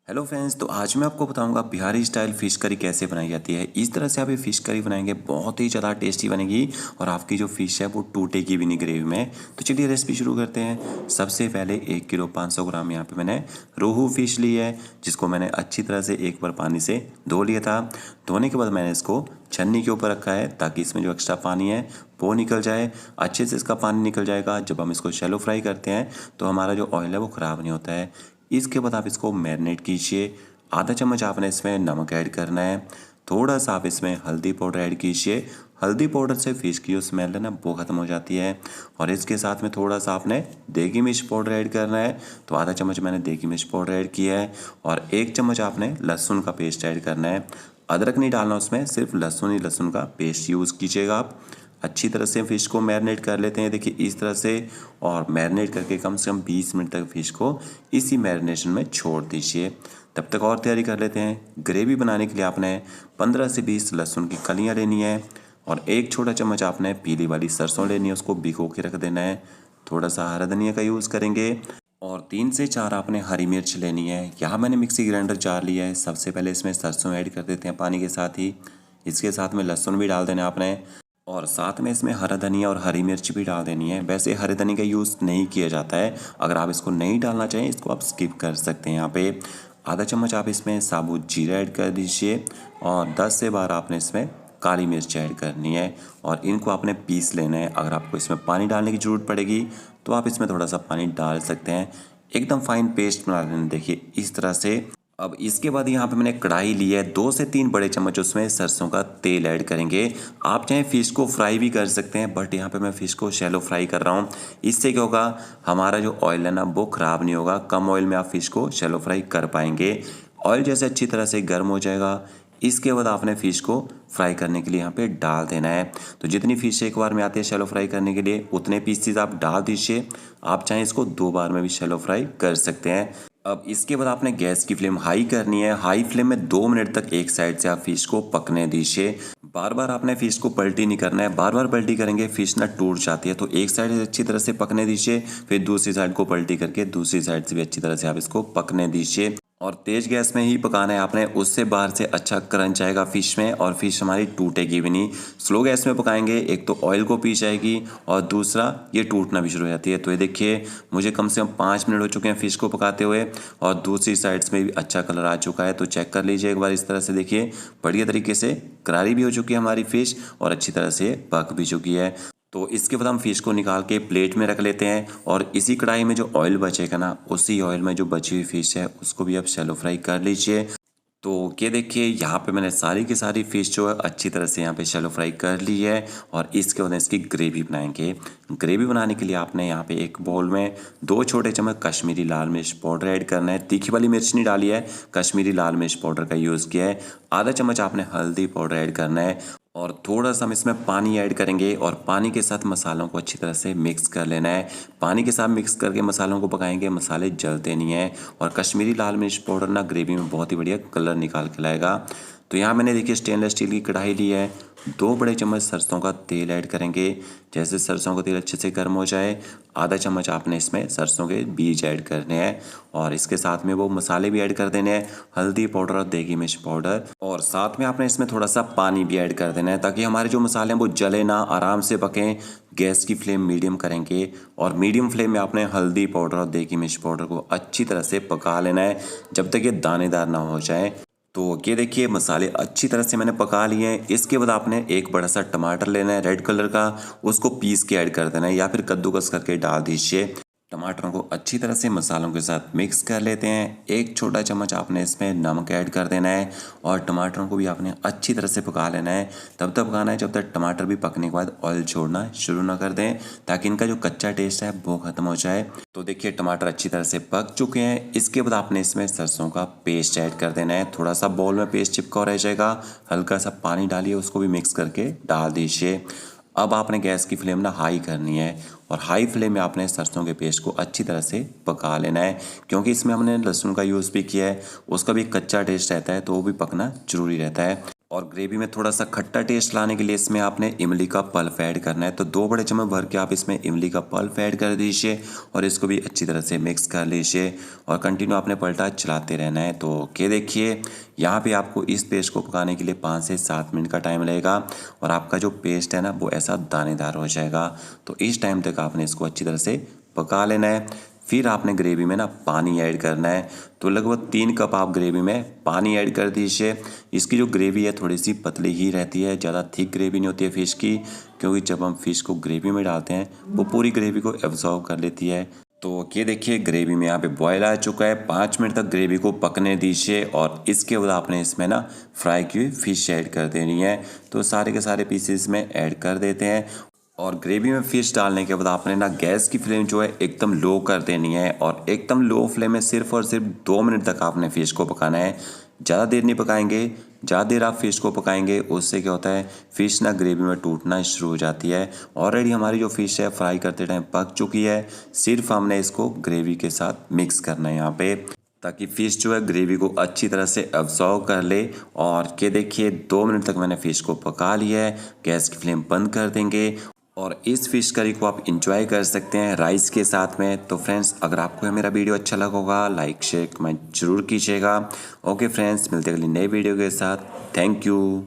Hello friends, तो आज मैं आपको बताऊंगा बिहारी स्टाइल फ़िश करी कैसे बनाई जाती है। इस तरह से आप ये फ़िश करी बनाएंगे, बहुत ही ज़्यादा टेस्टी बनेगी और आपकी जो फ़िश है वो टूटेगी भी नहीं ग्रेवी में। तो चलिए रेसिपी शुरू करते हैं। सबसे पहले 1 किलो 500 ग्राम यहाँ पे मैंने रोहू फ़िश ली है, जिसको मैंने अच्छी तरह से एक बार पानी से धो लिया था। धोने के बाद मैंने इसको छन्नी के ऊपर रखा है ताकि इसमें जो एक्स्ट्रा पानी है वो निकल जाए। अच्छे से इसका पानी निकल जाएगा। जब हम इसको शैलो फ्राई करते हैं तो हमारा जो ऑयल है वो ख़राब नहीं होता है। इसके बाद आप इसको मैरिनेट कीजिए। आधा चम्मच आपने इसमें नमक ऐड करना है। थोड़ा सा आप इसमें हल्दी पाउडर ऐड कीजिए। हल्दी पाउडर से फ़िश की जो स्मेल है ना वो ख़त्म हो जाती है। और इसके साथ में थोड़ा सा आपने देगी मिर्च पाउडर ऐड करना है। तो आधा चम्मच मैंने देगी मिर्च पाउडर ऐड किया है। और 1 चम्मच आपने लहसुन का पेस्ट ऐड करना है। अदरक नहीं डालना उसमें, सिर्फ लहसुन ही लहसुन का पेस्ट यूज़ कीजिएगा आप। अच्छी तरह से फ़िश को मैरिनेट कर लेते हैं, देखिए इस तरह से। और मैरिनेट करके कम से कम 20 मिनट तक फ़िश को इसी मैरिनेशन में छोड़ दीजिए। तब तक और तैयारी कर लेते हैं। ग्रेवी बनाने के लिए आपने 15 से 20 लहसुन की कलियाँ लेनी है। और 1 छोटा चम्मच आपने पीली वाली सरसों लेनी है, उसको भिगो के रख देना है। थोड़ा सा हरा धनिया का यूज़ करेंगे। और 3 से 4 आपने हरी मिर्च लेनी है। यहाँ मैंने मिक्सी ग्राइंडर जार लिया है। सबसे पहले इसमें सरसों ऐड कर देते हैं पानी के साथ ही। इसके साथ में लहसुन भी डाल देना आपने। और साथ में इसमें हरा धनिया और हरी मिर्च भी डाल देनी है। वैसे हरे धनिया का यूज़ नहीं किया जाता है, अगर आप इसको नहीं डालना चाहें इसको आप स्किप कर सकते हैं। यहाँ पे आधा चम्मच आप इसमें साबुत जीरा ऐड कर दीजिए। और 10 से 12 आपने इसमें काली मिर्च ऐड करनी है। और इनको आपने पीस लेना है। अगर आपको इसमें पानी डालने की ज़रूरत पड़ेगी तो आप इसमें थोड़ा सा पानी डाल सकते हैं। एकदम फाइन पेस्ट बना लेना, देखिए इस तरह से। अब इसके बाद यहाँ पे मैंने कढ़ाई ली है, 2 से 3 बड़े चम्मच उसमें सरसों का तेल ऐड करेंगे। आप चाहे फ़िश को फ्राई भी कर सकते हैं, बट यहाँ पे मैं फ़िश को शैलो फ्राई कर रहा हूँ। इससे क्या होगा, हमारा जो ऑयल है ना वो ख़राब नहीं होगा। कम ऑयल में आप फ़िश को शैलो फ्राई कर पाएंगे। ऑयल जैसे अच्छी तरह से गर्म हो जाएगा, इसके बाद आपने फ़िश को फ्राई करने के लिए यहाँ पे डाल देना है। तो जितनी फ़िश एक बार में आती है शैलो फ्राई करने के लिए उतने पीसेस आप डाल दीजिए। आप चाहें इसको 2 बार में भी शैलो फ्राई कर सकते हैं। अब इसके बाद आपने गैस की फ्लेम हाई करनी है। हाई फ्लेम में 2 मिनट तक एक साइड से आप फ़िश को पकने दीजिए। बार बार आपने फ़िश को पलटी नहीं करना है, बार बार पलटी करेंगे फ़िश ना टूट जाती है। तो एक साइड से अच्छी तरह से पकने दीजिए, फिर दूसरी साइड को पलटी करके दूसरी साइड से भी अच्छी तरह से आप इसको पकने दीजिए। और तेज़ गैस में ही पकाना है आपने, उससे बाहर से अच्छा क्रंच आएगा फ़िश में और फ़िश हमारी टूटेगी भी नहीं। स्लो गैस में पकाएंगे, एक तो ऑयल को पी जाएगी और दूसरा ये टूटना भी शुरू हो जाती है। तो ये देखिए मुझे कम से कम 5 मिनट हो चुके हैं फ़िश को पकाते हुए और दूसरी साइड्स में भी अच्छा कलर आ चुका है। तो चेक कर लीजिए एक बार इस तरह से, देखिए बढ़िया तरीके से करारी भी हो चुकी है हमारी फ़िश और अच्छी तरह से पक भी चुकी है। तो इसके बाद हम फ़िश को निकाल के प्लेट में रख लेते हैं। और इसी कढ़ाई में जो ऑयल बचेगा ना, उसी ऑयल में जो बची हुई फ़िश है उसको भी आप शैलो फ्राई कर लीजिए। तो ये देखिए यहाँ पे मैंने सारी की सारी फ़िश जो है अच्छी तरह से यहाँ पे शैलो फ्राई कर ली है। और इसके बाद इसकी ग्रेवी बनाएंगे। ग्रेवी बनाने के लिए आपने यहाँ पे एक बाउल में 2 छोटे चम्मच कश्मीरी लाल मिर्च पाउडर ऐड करना है। तीखी वाली मिर्च नहीं डाली है, कश्मीरी लाल मिर्च पाउडर का यूज़ किया है। आधा चम्मच आपने हल्दी पाउडर ऐड करना है। और थोड़ा सा हम इसमें पानी ऐड करेंगे और पानी के साथ मसालों को अच्छी तरह से मिक्स कर लेना है। पानी के साथ मिक्स करके मसालों को पकाएंगे, मसाले जलते नहीं हैं। और कश्मीरी लाल मिर्च पाउडर ना ग्रेवी में बहुत ही बढ़िया कलर निकाल के लाएगा। तो यहाँ मैंने देखिए स्टेनलेस स्टील की कढ़ाई ली है। 2 बड़े चम्मच सरसों का तेल ऐड करेंगे। जैसे सरसों का तेल अच्छे से गर्म हो जाए, आधा चम्मच आपने इसमें सरसों के बीज ऐड करने हैं। और इसके साथ में वो मसाले भी ऐड कर देने हैं, हल्दी पाउडर और देगी मिर्च पाउडर। और साथ में आपने इसमें थोड़ा सा पानी भी ऐड कर देना है ताकि हमारे जो मसाले हैं वो जले ना, आराम से पकें। गैस की फ्लेम मीडियम करेंगे और मीडियम फ्लेम में आपने हल्दी पाउडर और देगी मिर्च पाउडर को अच्छी तरह से पका लेना है जब तक ये दानेदार ना हो जाए। तो ये देखिए मसाले अच्छी तरह से मैंने पका लिए हैं। इसके बाद आपने एक बड़ा सा टमाटर लेना है रेड कलर का, उसको पीस के ऐड कर देना है या फिर कद्दूकस करके डाल दीजिए। टमाटरों को अच्छी तरह से मसालों के साथ मिक्स कर लेते हैं। 1 छोटा चम्मच आपने इसमें नमक ऐड कर देना है और टमाटरों को भी आपने अच्छी तरह से पका लेना है। तब तक पकाना है जब तक टमाटर भी पकने के बाद ऑयल छोड़ना शुरू ना कर दें, ताकि इनका जो कच्चा टेस्ट है वो खत्म हो जाए। तो देखिए टमाटर अच्छी तरह से पक चुके हैं। इसके बाद आपने इसमें सरसों का पेस्ट ऐड कर देना है। थोड़ा सा बाउल में पेस्ट चिपका रह जाएगा, हल्का सा पानी डालिए, उसको भी मिक्स करके डाल दीजिए। अब आपने गैस की फ्लेम ना हाई करनी है और हाई फ्लेम में आपने सरसों के पेस्ट को अच्छी तरह से पका लेना है, क्योंकि इसमें हमने लहसुन का यूज़ भी किया है, उसका भी कच्चा टेस्ट रहता है तो वो भी पकना ज़रूरी रहता है। और ग्रेवी में थोड़ा सा खट्टा टेस्ट लाने के लिए इसमें आपने इमली का पल्प ऐड करना है। तो 2 बड़े चम्मच भर के आप इसमें इमली का पल्प ऐड कर दीजिए और इसको भी अच्छी तरह से मिक्स कर लीजिए और कंटिन्यू आपने पलटा चलाते रहना है। तो ये देखिए यहाँ पे आपको इस पेस्ट को पकाने के लिए 5 से 7 मिनट का टाइम लगेगा और आपका जो पेस्ट है ना वो ऐसा दानेदार हो जाएगा। तो इस टाइम तक आपने इसको अच्छी तरह से पका लेना है। फिर आपने ग्रेवी में ना पानी ऐड करना है। तो लगभग 3 कप आप ग्रेवी में पानी ऐड कर दीजिए। इसकी जो ग्रेवी है थोड़ी सी पतली ही रहती है, ज़्यादा थिक ग्रेवी नहीं होती है फ़िश की, क्योंकि जब हम फ़िश को ग्रेवी में डालते हैं वो पूरी ग्रेवी को एब्जॉर्व कर लेती है। तो ये देखिए ग्रेवी में यहाँ पे बॉयल आ चुका है। 5 मिनट तक ग्रेवी को पकने दीजिए और इसके बाद आपने इसमें ना फ्राई की हुई फ़िश ऐड कर देनी है। तो सारे के सारे पीसेस में ऐड कर देते हैं और ग्रेवी में फिश डालने के बाद आपने ना गैस की फ्लेम जो है एकदम लो कर देनी है और एकदम लो फ्लेम में सिर्फ और सिर्फ 2 मिनट तक आपने फिश को पकाना है। ज़्यादा देर नहीं पकाएंगे। ज़्यादा देर आप फिश को पकाएंगे उससे क्या होता है, फिश ना ग्रेवी में टूटना शुरू हो जाती है। ऑलरेडी हमारी जो फिश है फ्राई करते टाइम पक चुकी है, सिर्फ हमने इसको ग्रेवी के साथ मिक्स करना है यहाँ पे, ताकि फ़िश जो है ग्रेवी को अच्छी तरह से अब्सॉर्ब कर ले। और ये देखिए 2 मिनट तक मैंने फ़िश को पका लिया है। गैस की फ्लेम बंद कर देंगे और इस फिश करी को आप इंजॉय कर सकते हैं राइस के साथ में। तो फ्रेंड्स अगर आपको ये मेरा वीडियो अच्छा लगा होगा लाइक शेयर कमेंट जरूर कीजिएगा। ओके फ्रेंड्स, मिलते हैं अगली नई वीडियो के साथ। Thank you.